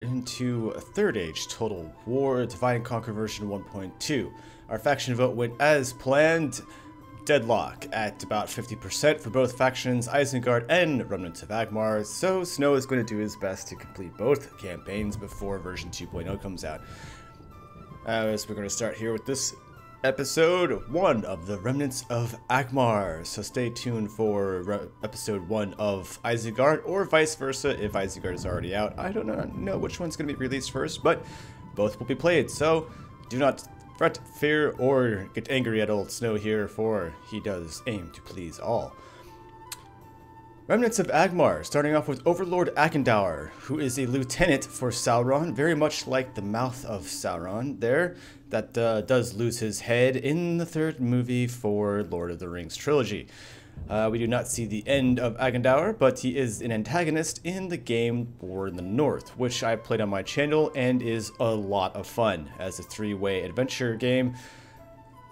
into a Third Age Total War Divide and Conquer version 1.2. Our faction vote went as planned. Deadlock at about 50% for both factions, Isengard and Remnants of Angmar, so Snow is going to do his best to complete both campaigns before version 2.0 comes out. As we're going to start here with this episode 1 of the Remnants of Angmar, so stay tuned for episode 1 of Isengard, or vice versa if Isengard is already out. I don't know which one's going to be released first, but both will be played, so do not fret, fear, or get angry at old Snow here, for he does aim to please all. Remnants of Angmar, starting off with Overlord Akendaur, who is a lieutenant for Sauron, very much like the mouth of Sauron there, that does lose his head in the third movie for Lord of the Rings trilogy. We do not see the end of Akendaur, but he is an antagonist in the game War in the North, which I played on my channel and is a lot of fun as a three-way adventure game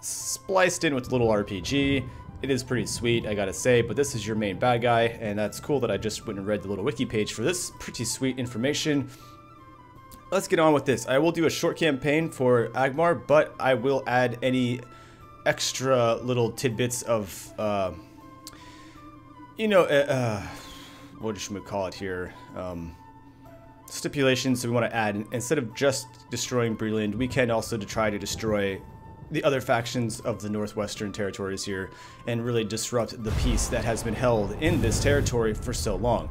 spliced in with a little RPG. It is pretty sweet, I gotta say, but this is your main bad guy, and that's cool that I just went and read the little wiki page for this pretty sweet information. Let's get on with this. I will do a short campaign for Angmar, but I will add any extra little tidbits of what should we call it here? Stipulations we want to add. Instead of just destroying Breland, we can also try to destroy the other factions of the northwestern territories here and really disrupt the peace that has been held in this territory for so long.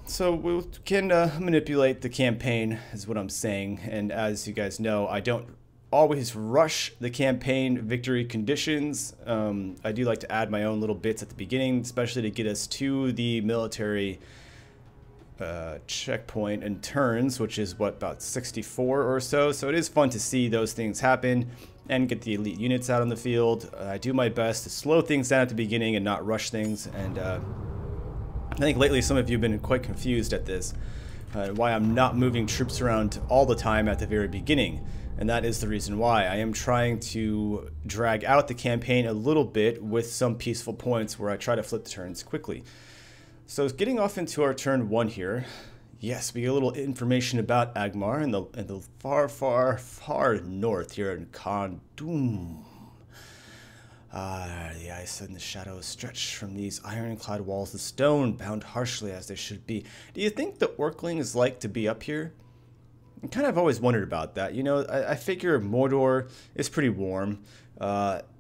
So we can manipulate the campaign, is what I'm saying, and as you guys know, I don't always rush the campaign victory conditions. I do like to add my own little bits at the beginning, especially to get us to the military checkpoint and turns, which is what, about 64 or so. So it is fun to see those things happen and get the elite units out on the field. I do my best to slow things down at the beginning and not rush things, and I think lately some of you have been quite confused at this, why I'm not moving troops around all the time at the very beginning. And that is the reason why. I am trying to drag out the campaign a little bit with some peaceful points where I try to flip the turns quickly. So getting off into our turn 1 here, yes, we get a little information about Angmar in the far, far, far north here in Khandum. The ice and the shadows stretch from these ironclad walls of stone, bound harshly as they should be. Do you think the Orklings like to be up here? I kind of always wondered about that. You know, I figure Mordor is pretty warm.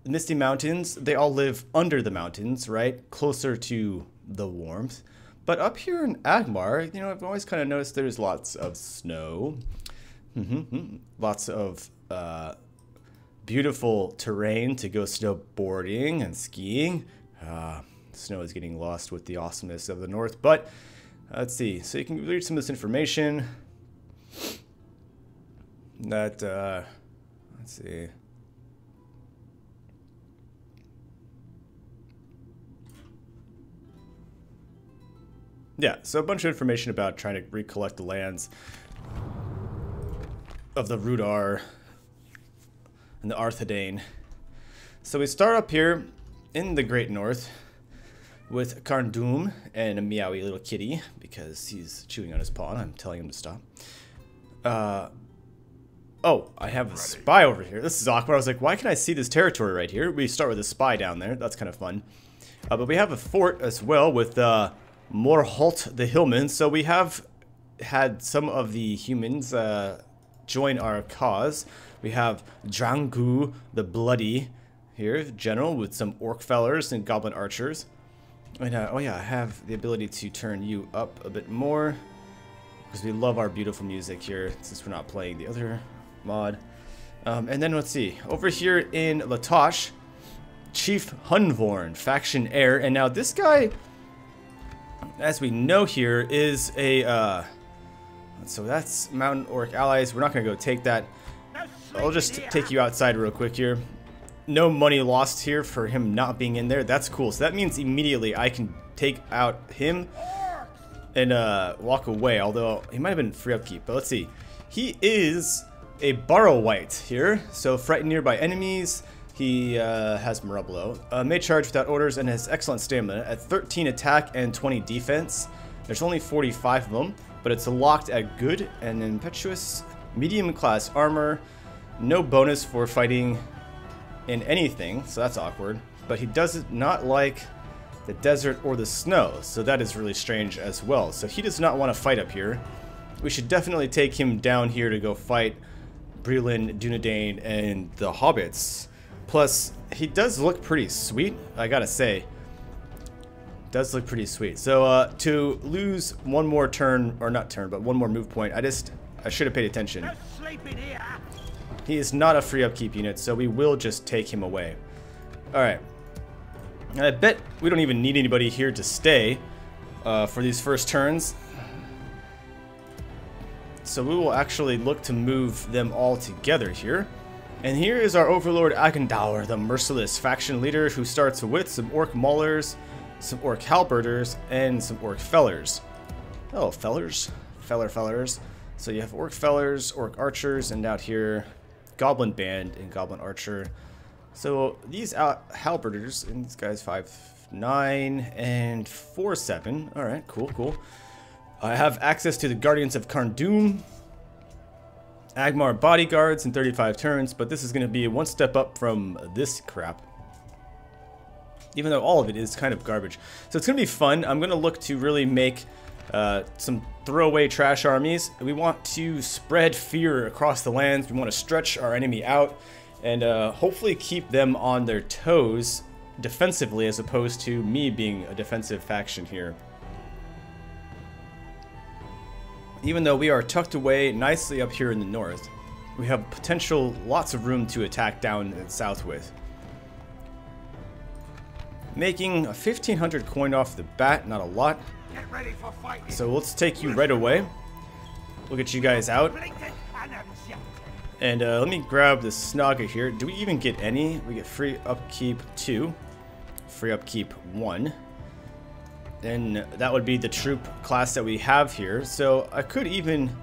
Misty Mountains, they all live under the mountains, right? Closer to the warmth. But up here in Angmar, you know, I've always kind of noticed there's lots of snow. Lots of beautiful terrain to go snowboarding and skiing. Snow is getting lost with the awesomeness of the north. But let's see. So you can read some of this information. That, let's see. Yeah, so a bunch of information about trying to recollect the lands of the Rudar and the Arthedain. So we start up here in the Great North with Khandum and a meowy little kitty because he's chewing on his paw and I'm telling him to stop. Oh, I have a spy over here. This is awkward. I was like, why can I see this territory right here? We start with a spy down there. That's kind of fun. But we have a fort as well with Morotarth the Hillman. So we have had some of the humans join our cause. We have Drangu the Bloody here, general, with some orc fellers and goblin archers. And oh yeah, I have the ability to turn you up a bit more because we love our beautiful music here since we're not playing the other mod. And then let's see, over here in Latosh, Chief Hunvorn, faction heir, and now this guy, as we know here, is a so that's Mountain Orc allies. We're not gonna go take that. I'll just take you outside real quick here. No money lost here for him not being in there. That's cool. So that means immediately I can take out him and walk away, although he might have been free upkeep. But let's see, he is a Barrow-White here, so frightened nearby enemies. He has Marablo. May charge without orders and has excellent stamina at 13 attack and 20 defense. There's only 45 of them, but it's locked at good and impetuous medium class armor. No bonus for fighting in anything, so that's awkward. But he does not like the desert or the snow, so that is really strange as well. So he does not want to fight up here. We should definitely take him down here to go fight Breland, Dunedain, and the hobbits. Plus, he does look pretty sweet, I gotta say. Does look pretty sweet. So to lose one more turn, or not turn, but one more move point, I should have paid attention. He is not a free upkeep unit, so we will just take him away. Alright. I bet we don't even need anybody here to stay for these first turns. So we will actually look to move them all together here. And here is our Overlord Agendaur, the merciless faction leader, who starts with some Orc Maulers, some Orc Halberders, and some Orc Fellers. Oh, Fellers? Fellers. So you have Orc Fellers, Orc Archers, and out here, Goblin Band and Goblin Archer. So these Halberders, and these guys 5'9" and 4'7". Alright, cool. I have access to the Guardians of Cardoom, Angmar Bodyguards in 35 turns, but this is going to be one step up from this crap. Even though all of it is kind of garbage. So it's going to be fun. I'm going to look to really make some throwaway trash armies. We want to spread fear across the lands. We want to stretch our enemy out and hopefully keep them on their toes defensively, as opposed to me being a defensive faction here. Even though we are tucked away nicely up here in the north, we have potential lots of room to attack down and south with. Making a 1,500 coin off the bat, not a lot. Get ready for fighting. So let's take you right away. We'll get you guys out. And let me grab the Snaga here. Do we even get any? We get free upkeep 2, free upkeep 1. And that would be the troop class that we have here. So I could even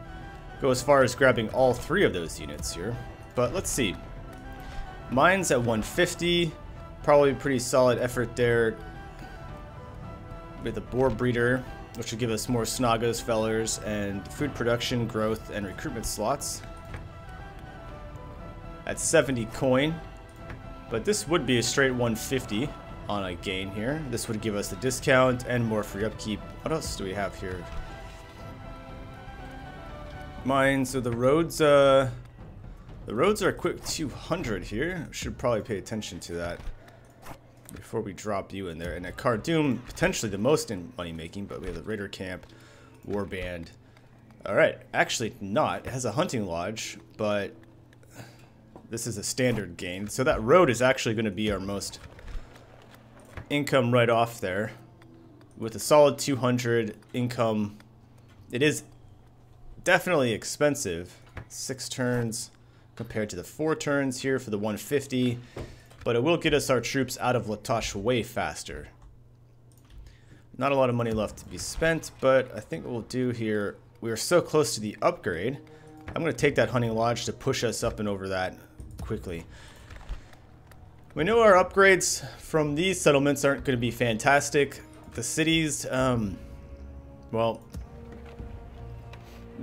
go as far as grabbing all 3 of those units here. But let's see. Mine's at 150. Probably pretty solid effort there with the Boar Breeder, which will give us more Snagas, Fellers, and food production, growth, and recruitment slots. At 70 coin. But this would be a straight 150 on a gain here. This would give us the discount and more free upkeep. What else do we have here? Mine, so the roads are a quick 200 here. Should probably pay attention to that before we drop you in there. And at Cardoom, potentially the most in money making, but we have the Raider Camp, Warband. Alright, actually not. It has a hunting lodge, but this is a standard gain. So that road is actually going to be our most income right off there. With a solid 200 income. It is definitely expensive. 6 turns compared to the 4 turns here for the 150. But it will get us our troops out of Latosh way faster. Not a lot of money left to be spent, but I think what we'll do here, we are so close to the upgrade. I'm going to take that hunting lodge to push us up and over that quickly. We know our upgrades from these settlements aren't going to be fantastic. The cities, well,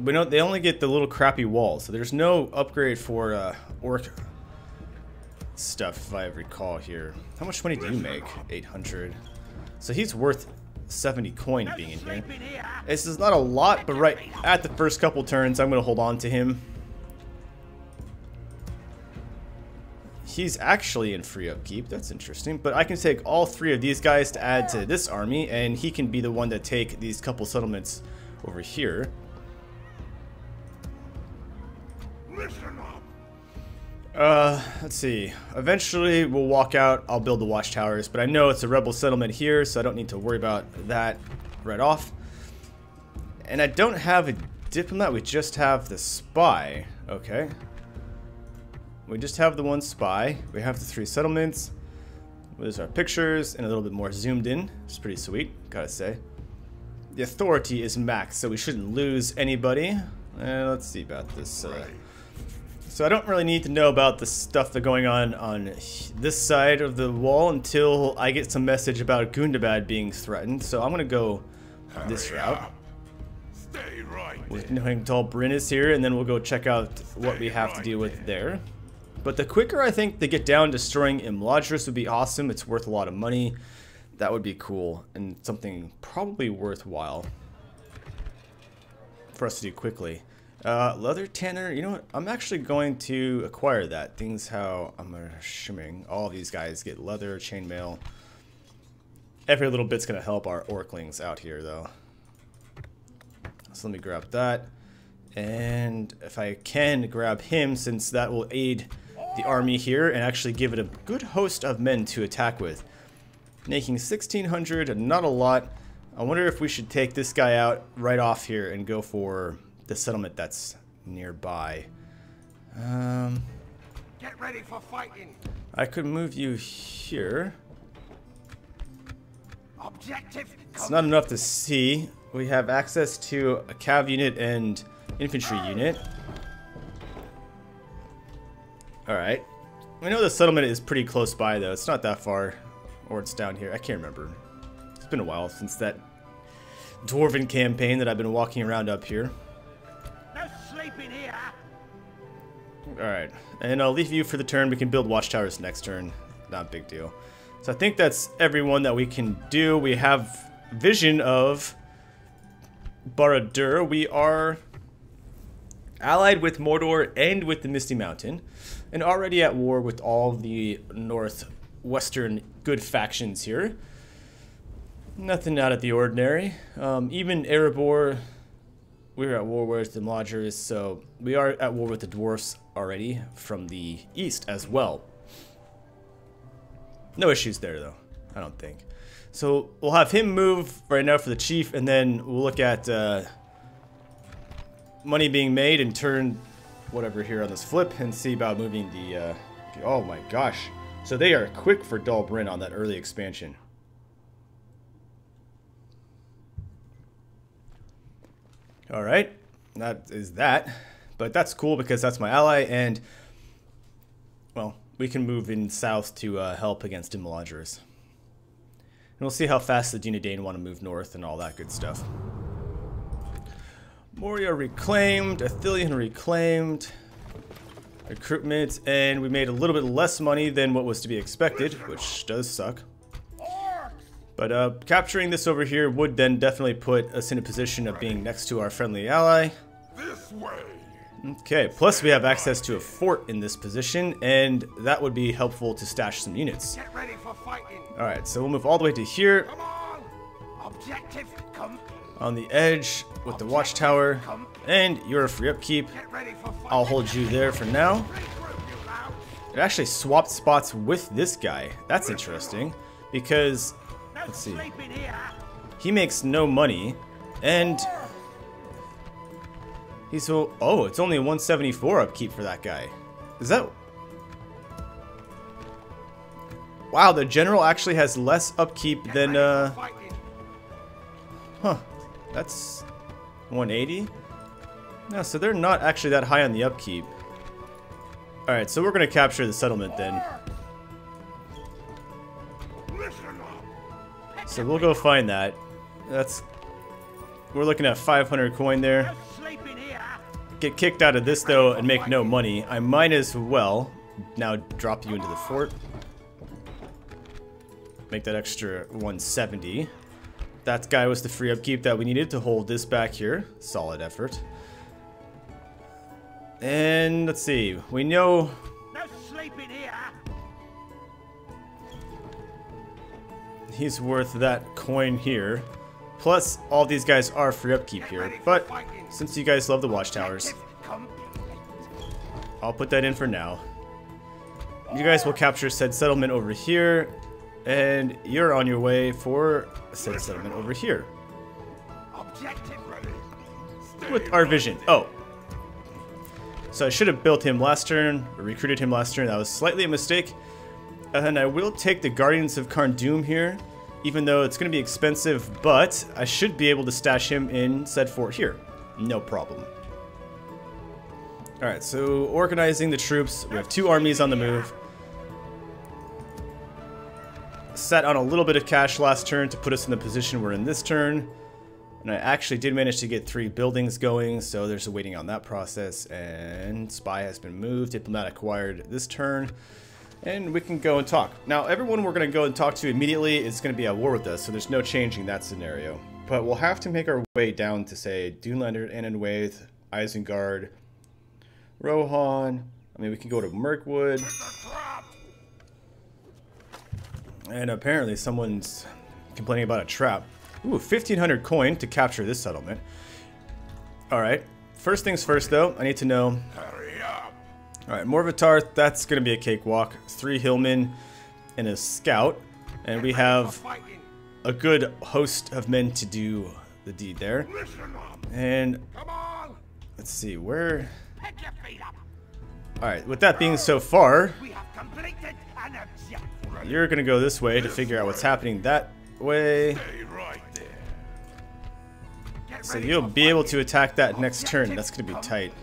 we know they only get the little crappy walls, so there's no upgrade for orc stuff, if I recall here. How much money do you make? 800. So he's worth 70 coin being in here. This is not a lot, but right at the first couple turns, I'm going to hold on to him. He's actually in free upkeep. That's interesting. But I can take all 3 of these guys to add to this army, and he can be the one to take these couple settlements over here. Let's see. Eventually, we'll walk out. I'll build the watchtowers, but I know it's a rebel settlement here, so I don't need to worry about that right off. And I don't have a diplomat. We just have the spy. Okay. We just have the 1 spy. We have the 3 settlements. There's our pictures and a little bit more zoomed in. It's pretty sweet, gotta say. The authority is max, so we shouldn't lose anybody. Let's see about this. So I don't really need to know about the stuff that's going on this side of the wall until I get some message about Gundabad being threatened. So I'm gonna go this route. Stay right with knowing Dol Bryn is here, and then we'll go check out what we have to deal with there. But the quicker I think they get down, destroying Imladris would be awesome. It's worth a lot of money. That would be cool, and something probably worthwhile for us to do quickly. Leather tanner, you know what? I'm actually going to acquire that. Things how I'm assuming all of these guys get leather, chainmail. Every little bit's gonna help our orclings out here, though. So let me grab that, and if I can grab him, since that will aid the army here and actually give it a good host of men to attack with. Making 1,600, not a lot. I wonder if we should take this guy out right off here and go for the settlement that's nearby. Get ready for fighting. I could move you here. Objective. It's not enough to see. We have access to a cav unit and infantry unit. Alright. We know the settlement is pretty close by, though. It's not that far. Or it's down here. I can't remember. It's been a while since that dwarven campaign that I've been walking around up here. No sleeping here. Alright. And I'll leave you for the turn. We can build watchtowers next turn. Not a big deal. So I think that's everyone that we can do. We have vision of Barad-dûr. We are allied with Mordor and with the Misty Mountain, and already at war with all the northwestern good factions here. Nothing out of the ordinary. Even Erebor, we're at war with the Imladris, so we are at war with the dwarfs already from the east as well. No issues there, though, I don't think. So we'll have him move right now for the chief, and then we'll look at money being made and turn whatever here on this flip and see about moving the... oh my gosh. So they are quick for Dol Bryn on that early expansion. Alright, that is that. But that's cool because that's my ally, and... well, we can move in south to help against Imladris. And we'll see how fast the Dunedain want to move north and all that good stuff. Moria reclaimed, Athelion reclaimed, recruitment, and we made a little bit less money than what was to be expected, which does suck. But capturing this over here would then definitely put us in a position of being next to our friendly ally. This way. Okay, plus we have access to a fort in this position, and that would be helpful to stash some units. Get ready for fighting. Alright, so we'll move all the way to here. Come on. Objective. Come. On the edge with the watchtower, and you're a free upkeep. Get ready for fighting. I'll hold you there for now. It actually swapped spots with this guy. That's interesting, because, let's see, he makes no money, and he's so, oh, it's only 174 upkeep for that guy. Is that... wow, the general actually has less upkeep than, huh, that's 180? No, so they're not actually that high on the upkeep. Alright, so we're going to capture the settlement then. So we'll go find that. That's... we're looking at 500 coin there. Get kicked out of this though and make no money. I might as well now drop you into the fort. Make that extra 170. That guy was the free upkeep that we needed to hold this back here. Solid effort. And let's see. We know... no sleeping here. he's worth that coin here. Plus, all these guys are free upkeep here. But since you guys love the watchtowers, I'll put that in for now. You guys will capture said settlement over here, and you're on your way for said settlement over here. With our vision. Oh. So I should have built him last turn, or recruited him last turn. That was slightly a mistake. And I will take the Guardians of Carn-dûm here, even though it's going to be expensive, but I should be able to stash him in said fort here. No problem. Alright, so organizing the troops. We have two armies on the move. Sat on a little bit of cash last turn to put us in the position we're in this turn. And I actually did manage to get 3 buildings going, so there's a waiting on that process. And spy has been moved, diplomat acquired this turn. And we can go and talk. Now, everyone we're going to go and talk to immediately is going to be at war with us, so there's no changing that scenario. But we'll have to make our way down to, say, Dunelander, Annenwaith, Isengard, Rohan. I mean, we can go to Mirkwood. And apparently someone's complaining about a trap. Ooh, 1,500 coin to capture this settlement. Alright, first things first though, I need to know... Alright, Morotarth, that's going to be a cakewalk. 3 hillmen and a scout. And we have a good host of men to do the deed there. And let's see, where... Alright, with that being so far, you're going to go this way to figure out what's happening that way. So you'll be able to attack that next turn. That's going to be tight.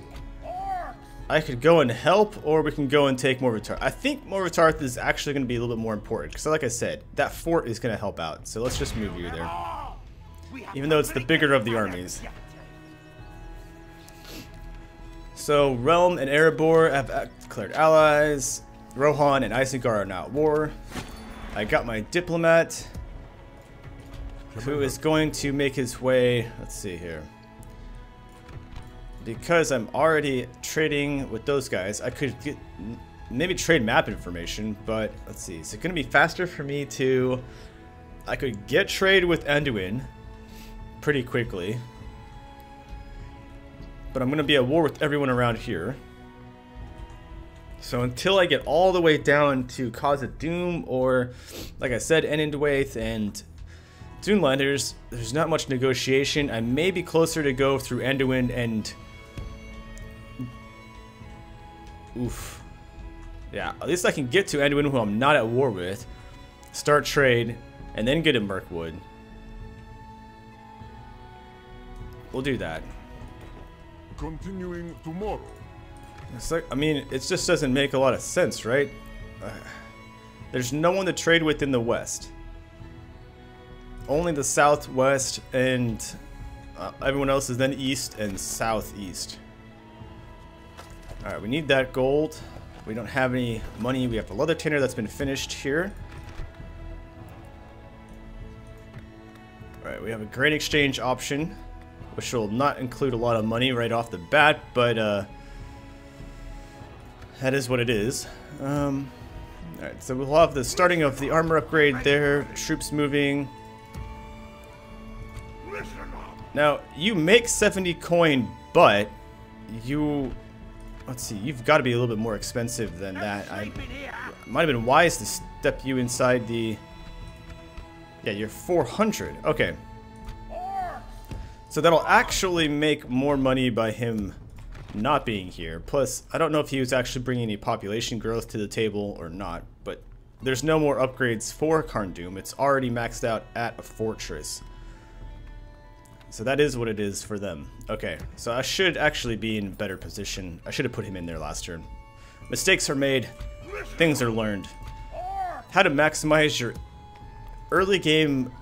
I could go and help, or we can go and take Morotarth. I think Morotarth is actually going to be a little bit more important, because like I said, that fort is going to help out. So let's just move you there. Even though it's the bigger of the armies. So Realm and Erebor have declared allies. Rohan and Isengard are now at war. I got my diplomat, who is going to make his way, let's see here. Because I'm already trading with those guys, I could get, maybe trade map information, but let's see. Is it going to be faster for me to... I could get trade with Anduin pretty quickly. But I'm going to be at war with everyone around here. So until I get all the way down to Khazad-dûm, or, like I said, Annenwaith and Dunelanders, there's not much negotiation. I may be closer to go through Anduin and... Oof. Yeah, at least I can get to Anduin, who I'm not at war with, start trade, and then get to Mirkwood. We'll do that. Continuing tomorrow. It's like, I mean, it just doesn't make a lot of sense, right? There's no one to trade with in the west. Only the southwest, and everyone else is then east and southeast. Alright, we need that gold. We don't have any money. We have the leather tanner that's been finished here. Alright, we have a grain exchange option, which will not include a lot of money right off the bat, but that is what it is. Alright, so we'll have the starting of the armor upgrade there, troops moving. Now, you make 70 coin, but you... Let's see, you've got to be a little bit more expensive than that. I might have been wise to step you inside the... Yeah, you're 400. Okay. So that'll actually make more money by him not being here. Plus, I don't know if he was actually bringing any population growth to the table or not, but there's no more upgrades for Khazad-dûm. It's already maxed out at a fortress. So that is what it is for them. Okay, so I should actually be in a better position. I should have put him in there last turn. Mistakes are made. Things are learned. How to maximize your early game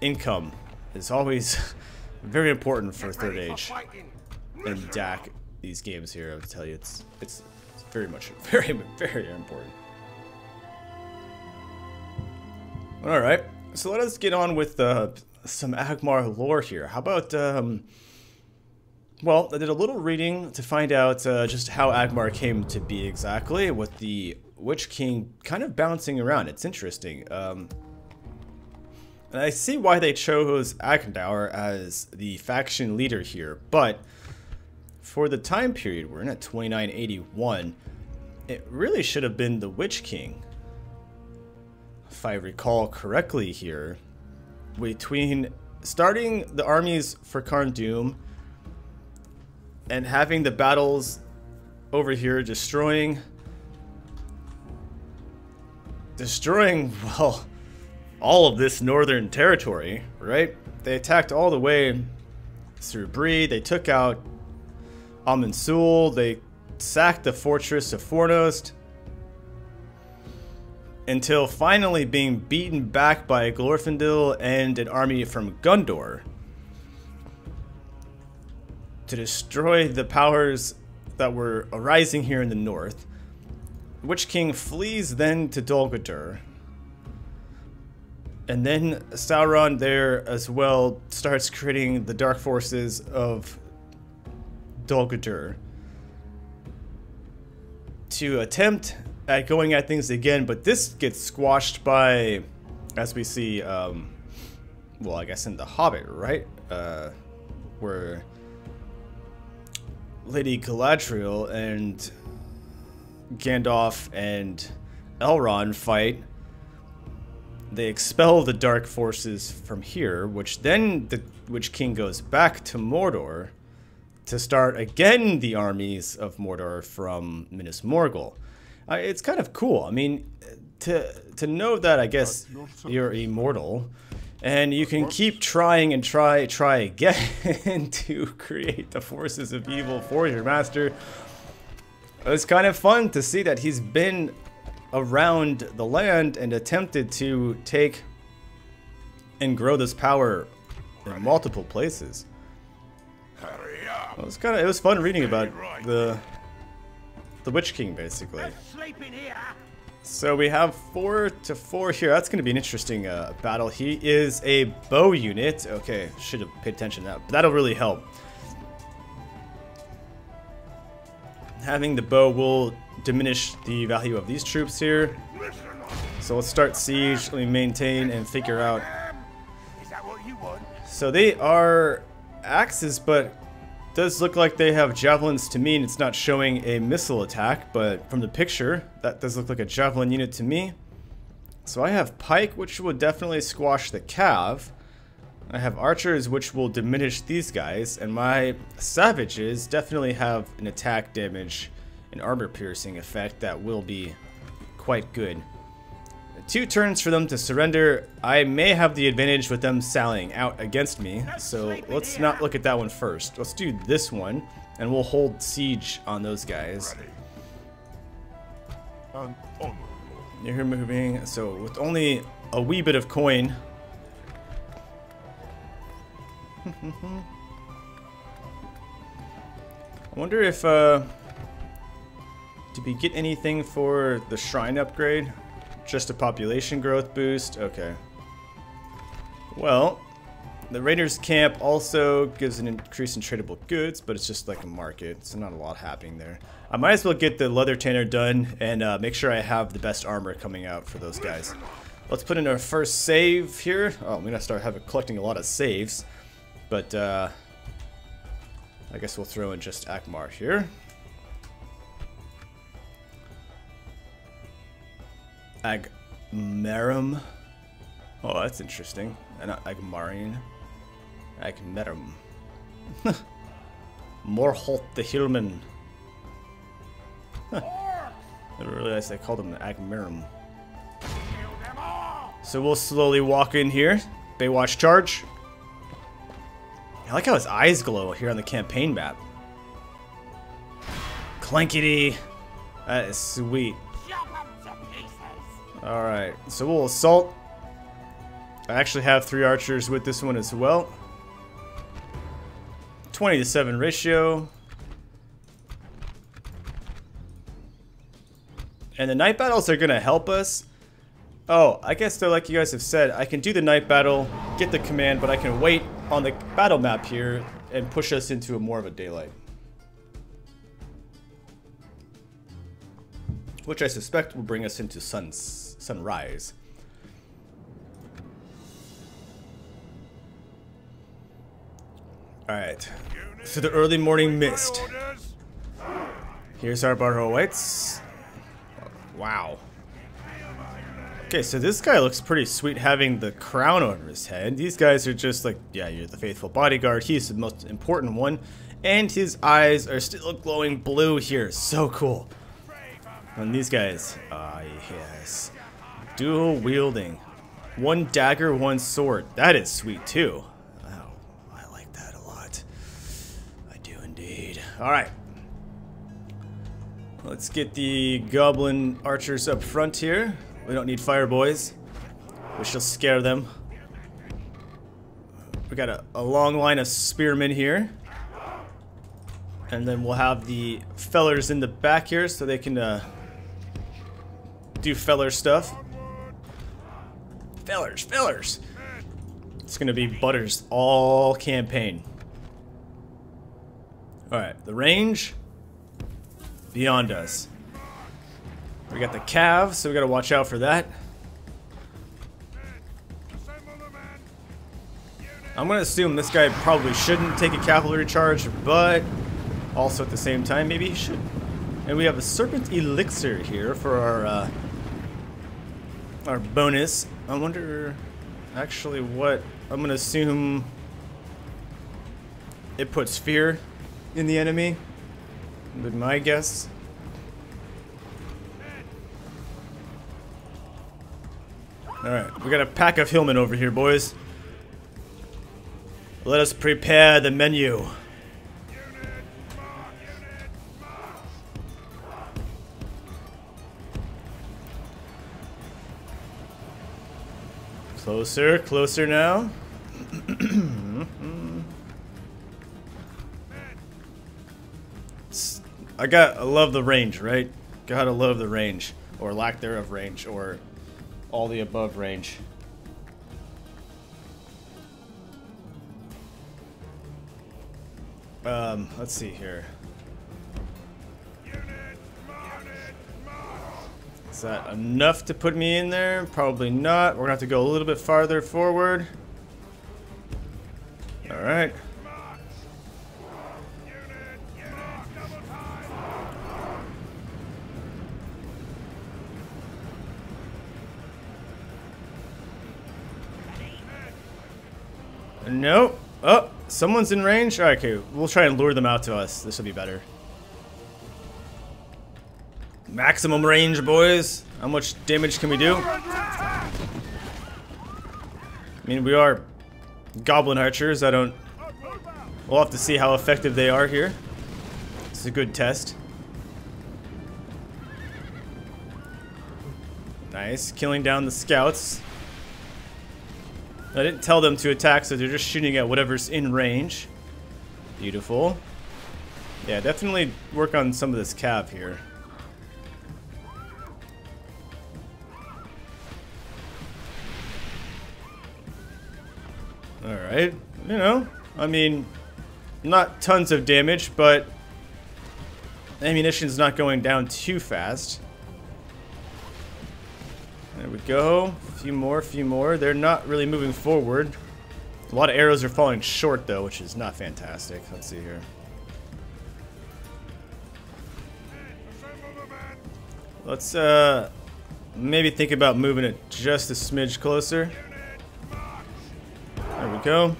income is always very important for Third Age and DAC. These games here, I would tell you, it's very much, very important. All right, so let us get on with some Angmar lore here. How about, well, I did a little reading to find out just how Angmar came to be exactly, with the Witch King kind of bouncing around. It's interesting. And I see why they chose Akendaur as the faction leader here, but for the time period we're in at 2981, it really should have been the Witch King, if I recall correctly here. Between starting the armies for Khazad-dûm and having the battles over here, destroying, well, all of this northern territory, right? They attacked all the way through Bree, they took out Amansul, they sacked the fortress of Fornost, until finally being beaten back by Glorfindel and an army from Gondor. to destroy the powers that were arising here in the north. The Witch King flees then to Dol Guldur. And then Sauron there as well starts creating the dark forces of Dol Guldur to attempt at going at things again, but this gets squashed by, as we see, well, I guess in The Hobbit, right? Where Lady Galadriel and Gandalf and Elrond fight. They expel the dark forces from here, which then the Witch King goes back to Mordor to start again the armies of Mordor from Minas Morgul. It's kind of cool. I mean, to know that, I guess, you're immortal and you can keep trying and try again to create the forces of evil for your master. It's kind of fun to see that he's been around the land and attempted to take and grow this power in multiple places. Well, it was fun reading about the Witch King, basically. So we have 4-4 here. That's going to be an interesting battle. He is a bow unit. Okay, should have paid attention to that. But that'll really help. Having the bow will diminish the value of these troops here. So let's start siege. Let me maintain and figure out. So they are axes, but does look like they have javelins to me, and it's not showing a missile attack, but from the picture that does look like a javelin unit to me. So I have pike, which will definitely squash the cav. I have archers, which will diminish these guys, and my savages definitely have an attack damage and armor piercing effect that will be quite good. 2 turns for them to surrender. I may have the advantage with them sallying out against me, so let's not look at that one first. Let's do this one, and we'll hold siege on those guys. You're moving, so with only a wee bit of coin. I wonder if, did we get anything for the shrine upgrade? Just a population growth boost? Okay. Well, the Raiders camp also gives an increase in tradable goods, but it's just like a market, so not a lot happening there. I might as well get the leather tanner done and make sure I have the best armor coming out for those guys. Let's put in our first save here. Oh, I'm gonna start collecting a lot of saves, but I guess we'll throw in just Angmar here. Agmarum. Oh, that's interesting. And Angmarian. Agmarum. Morotarth the Hillman. Huh. I didn't realize they called him Agmarum. So we'll slowly walk in here. Baywatch charge. I like how his eyes glow here on the campaign map. Clankety. That is sweet. Alright, so we'll assault. I actually have 3 archers with this one as well. 20-7 ratio. And the night battles are going to help us. Oh, I guess though, like you guys have said, I can do the night battle, get the command, but I can wait on the battle map here and push us into more of a daylight. Which I suspect will bring us into sunrise. Alright, so the early morning mist. Here's our Barrowites. Wow. Okay, so this guy looks pretty sweet having the crown over his head. These guys are just like, yeah, you're the faithful bodyguard. He's the most important one. And his eyes are still glowing blue here. So cool. And these guys, yes. Dual wielding. 1 dagger, 1 sword. That is sweet too. Oh, I like that a lot. I do indeed. Alright. Let's get the goblin archers up front here. We don't need fire boys. We shall scare them. We got a long line of spearmen here. And then we'll have the fellers in the back here so they can do feller stuff. Fellers. It's gonna be Butters all campaign. Alright, the range beyond us. We got the calves, so we gotta watch out for that. I'm gonna assume this guy probably shouldn't take a cavalry charge, but also at the same time, maybe he should. And we have a Serpent Elixir here for our bonus. I wonder actually what... I'm gonna assume it puts fear in the enemy, would my guess. Alright, we got a pack of hillmen over here, boys. Let us prepare the menu. Closer now. I love the range, right? Gotta love the range, or lack thereof range, or all the above range. Let's see here. Is that enough to put me in there? Probably not. We're gonna have to go a little bit farther forward. Alright. Nope. Oh, someone's in range? Alright, okay. We'll try and lure them out to us. This will be better. Maximum range, boys. How much damage can we do? I mean, we are goblin archers. We'll have to see how effective they are here. It's a good test. Nice. Killing down the scouts. I didn't tell them to attack, so they're just shooting at whatever's in range. Beautiful. Yeah, definitely work on some of this cav here. Alright, you know, I mean, not tons of damage, but ammunition's not going down too fast. There we go. A few more. They're not really moving forward. A lot of arrows are falling short, though, which is not fantastic. Let's see here. Let's, maybe think about moving it just a smidge closer. There we go.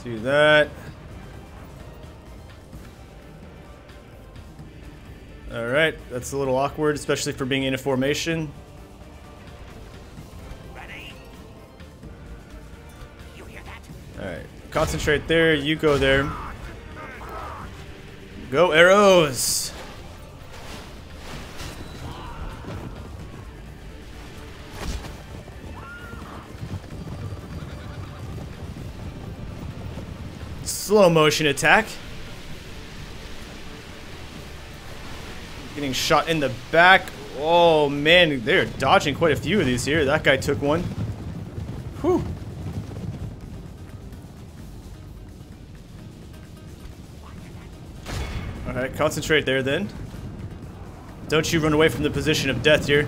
Do that. Alright, that's a little awkward, especially for being in a formation. Alright, concentrate there, you go there. Go arrows! Slow motion attack. Getting shot in the back. Oh man, they're dodging quite a few of these here. That guy took one. Whew. Alright, concentrate there then. Don't you run away from the position of death here.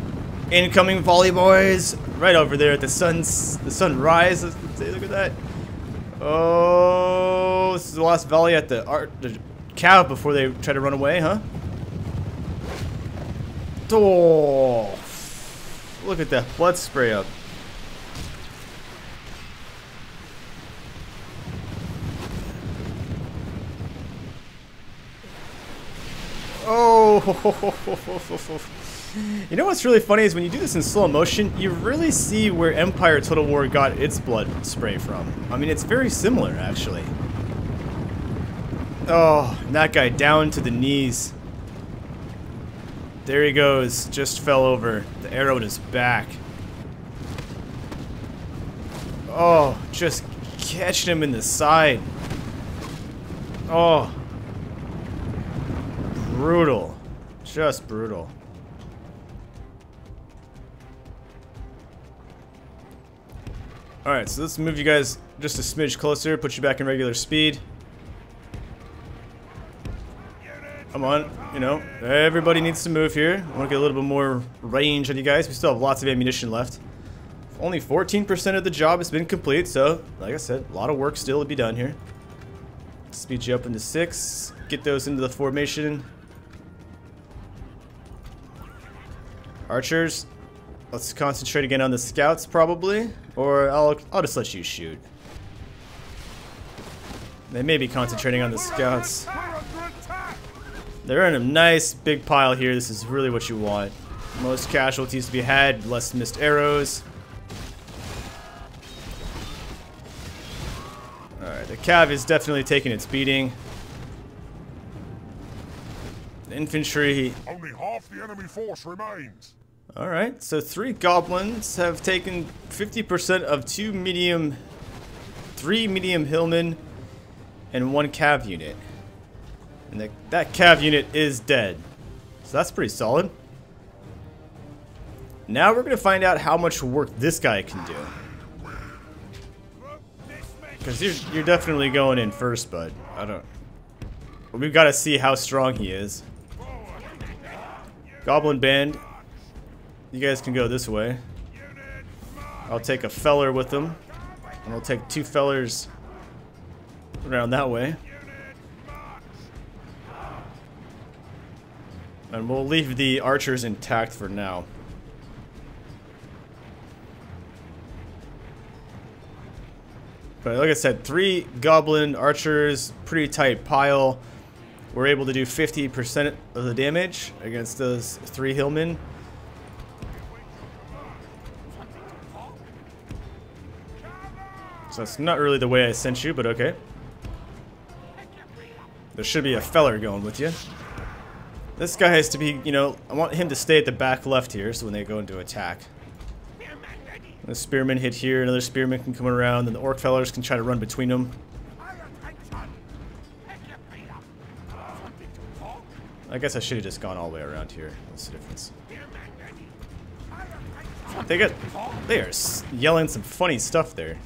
Incoming volley, boys! Right over there at the sunrise. Look at that. Oh, this is the last volley at the cow before they try to run away, huh? Oh, look at that blood spray up. Oh, you know what's really funny is when you do this in slow motion, you really see where Empire Total War got its blood spray from. I mean, it's very similar, actually. Oh, and that guy down to the knees. There he goes, just fell over. The arrow in his back. Oh, just catching him in the side. Oh. Brutal. Just brutal. Alright, so let's move you guys just a smidge closer, put you back in regular speed. Come on, you know, everybody needs to move here. I want to get a little bit more range on you guys. We still have lots of ammunition left. Only 14% of the job has been complete, so, like I said, a lot of work still to be done here. Speed you up into 6, get those into the formation. Archers, let's concentrate again on the scouts probably, or I'll just let you shoot. They may be concentrating on the scouts. They're in a nice big pile here. This is really what you want. Most casualties to be had, less missed arrows. Alright, the cav is definitely taking its beating. The infantry. Only half the enemy force remains. Alright, so 3 goblins have taken 50% of 3 medium hillmen and 1 cav unit. And that cav unit is dead. So that's pretty solid. Now we're going to find out how much work this guy can do. Because you're definitely going in first, bud. But we've got to see how strong he is. Goblin band. You guys can go this way. I'll take a feller with them. And I'll take 2 fellers around that way. And we'll leave the archers intact for now. But like I said, 3 goblin archers, pretty tight pile. We're able to do 50% of the damage against those 3 hillmen. So it's not really the way I sent you, but okay. There should be a feller going with you. This guy has to be, you know, I want him to stay at the back left here, so when they go into attack. The spearmen hit here, another spearman can come around, and the orc fellers can try to run between them. I guess I should have just gone all the way around here. What's the difference? They are yelling some funny stuff there.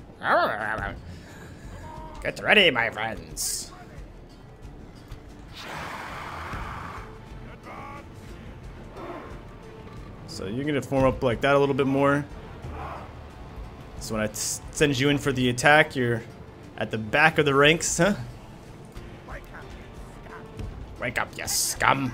Get ready, my friends. So you're going to form up like that a little bit more. So when I send you in for the attack, you're at the back of the ranks, huh? Wake up, you scum.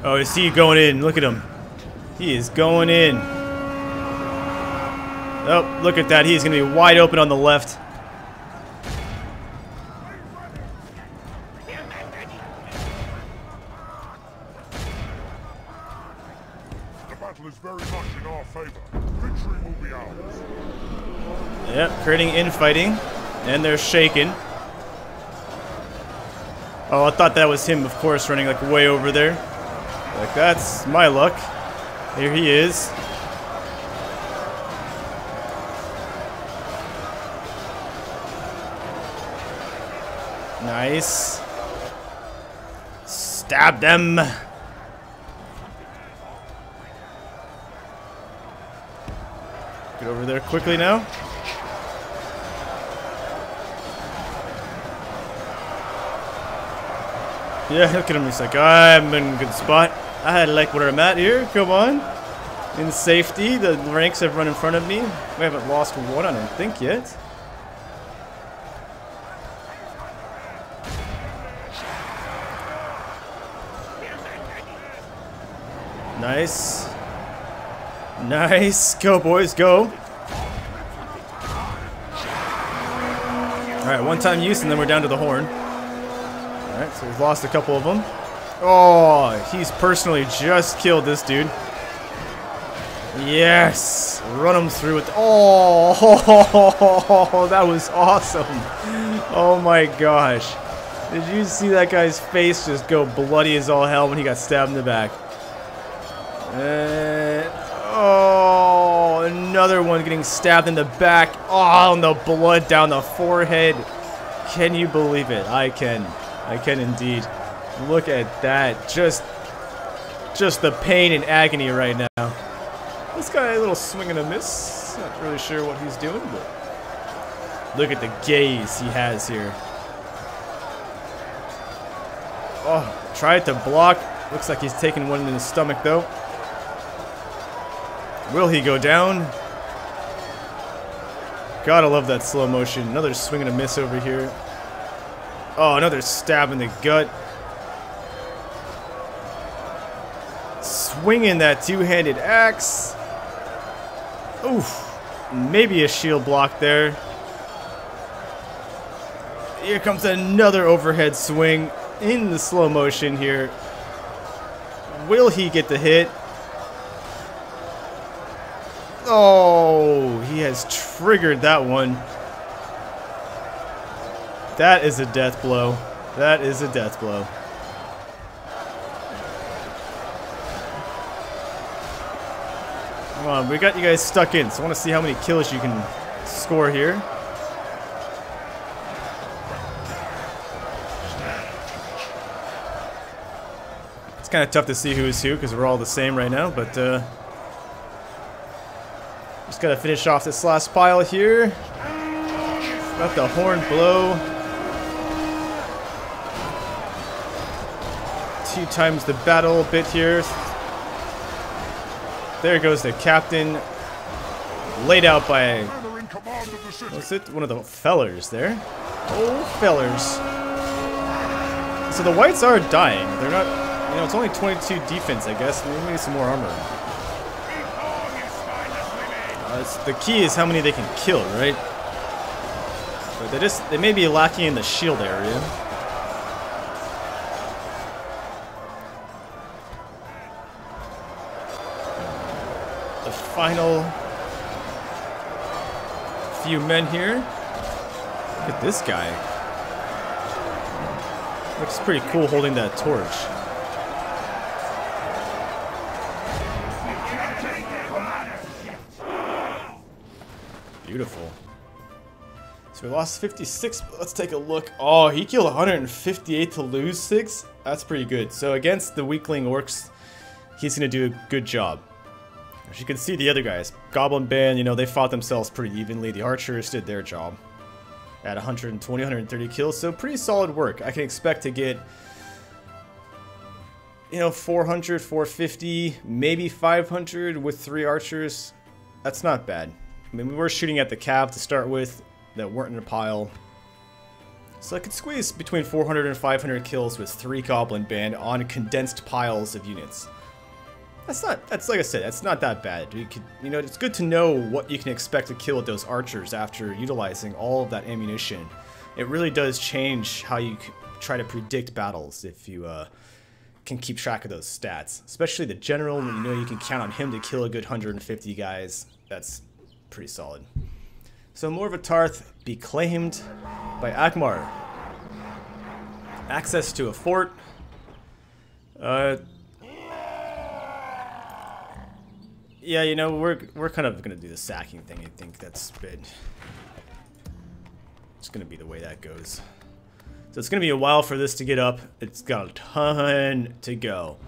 Oh, I see you going in. Look at him. He is going in. Oh, look at that. He's going to be wide open on the left. The battle is very much in our favor. Victory will be ours. Yep, creating infighting. And they're shaking. Oh, I thought that was him, of course, running like way over there. Like, that's my luck. Here he is. Nice. Stab them. Get over there quickly now. Yeah, look at him. He's like, I'm in a good spot. I like where I'm at here. Come on. In safety. The ranks have run in front of me. We haven't lost one, I don't think, yet. Nice. Nice. Go, boys, go. Alright, one-time use, and then we're down to the horn. Alright, so we've lost a couple of them. Oh, he's personally just killed this dude. Yes! Run him through it. Oh, that was awesome. Oh my gosh. Did you see that guy's face just go bloody as all hell when he got stabbed in the back? Oh, another one getting stabbed in the back. Oh, and the blood down the forehead. Can you believe it? I can. I can indeed. Look at that. Just the pain and agony right now. This guy, a little swing and a miss. Not really sure what he's doing, but look at the gaze he has here. Oh, tried to block. Looks like he's taking one in the stomach, though. Will he go down? Gotta love that slow motion. Another swing and a miss over here. Oh, another stab in the gut. Swinging that two-handed axe. Oof. Maybe a shield block there. Here comes another overhead swing in the slow motion here. Will he get the hit? Oh, he has triggered that one. That is a death blow. That is a death blow. Come on, we got you guys stuck in, so I want to see how many kills you can score here. It's kind of tough to see who is who because we're all the same right now, but just gotta finish off this last pile here. Got the horn blow. 2 times the battle bit here. There goes the captain. Laid out by, what's it? One of the fellers there. Oh, fellers. So the whites are dying. They're not, you know, it's only 22 defense, I guess. Maybe we need some more armor. The key is how many they can kill, right? But they may be lacking in the shield area. The final few men here. Look at this guy. Looks pretty cool holding that torch. Beautiful. So we lost 56, but let's take a look. Oh, he killed 158 to lose 6? That's pretty good. So against the weakling orcs, he's going to do a good job. As you can see, the other guys, Goblin Band, you know, they fought themselves pretty evenly. The archers did their job at 120, 130 kills, so pretty solid work. I can expect to get, you know, 400, 450, maybe 500 with 3 archers. That's not bad. I mean, we were shooting at the cab to start with that weren't in a pile. So I could squeeze between 400 and 500 kills with 3 Goblin Band on condensed piles of units. That's like I said, that's not that bad. You know, it's good to know what you can expect to kill with those archers after utilizing all of that ammunition. It really does change how you try to predict battles if you can keep track of those stats. Especially the general, when you know you can count on him to kill a good 150 guys. That's pretty solid. So Morotarth be claimed by Angmar. Access to a fort. Yeah, you know, we're kind of gonna do the sacking thing. I think that's been it's gonna be the way that goes. So it's gonna be a while for this to get up. It's got a ton to go.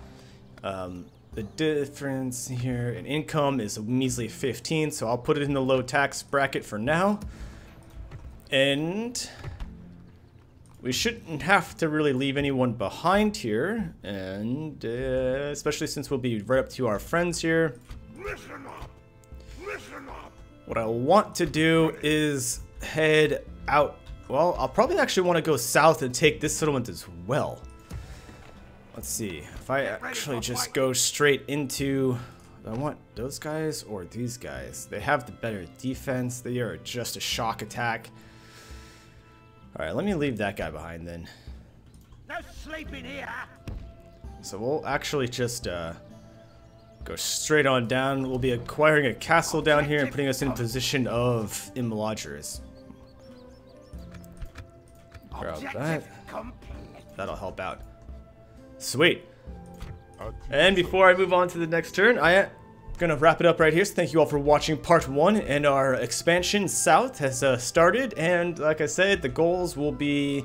The difference here in income is a measly 15, so I'll put it in the low tax bracket for now. And we shouldn't have to really leave anyone behind here, and especially since we'll be right up to our friends here. Listen up! Listen up! What I want to do is head out. Well, I'll probably actually want to go south and take this settlement as well. Let's see, if I actually just go straight into, do I want those guys or these guys? They have the better defense, they are just a shock attack. Alright, let me leave that guy behind then. No sleeping here! So we'll actually just go straight on down. We'll be acquiring a castle down here and putting us in position of Imlodgers. Grab that. That'll help out. Sweet. And before I move on to the next turn, I am going to wrap it up right here. So thank you all for watching part 1, and our expansion south has started. And like I said, the goals will be,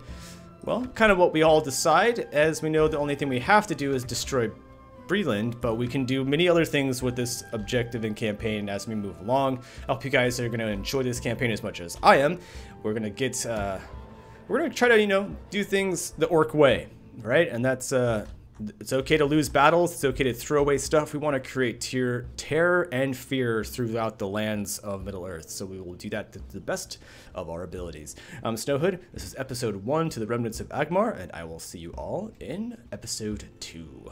well, kind of what we all decide. As we know, the only thing we have to do is destroy Breland, but we can do many other things with this objective and campaign as we move along. I hope you guys are going to enjoy this campaign as much as I am. We're going to get, we're going to try to, you know, do things the orc way, right? And that's, it's okay to lose battles. It's okay to throw away stuff. We want to create terror and fear throughout the lands of Middle-earth. So we will do that to the best of our abilities. I'm Snowhood. This is episode 1 to the Remnants of Angmar, and I will see you all in episode 2.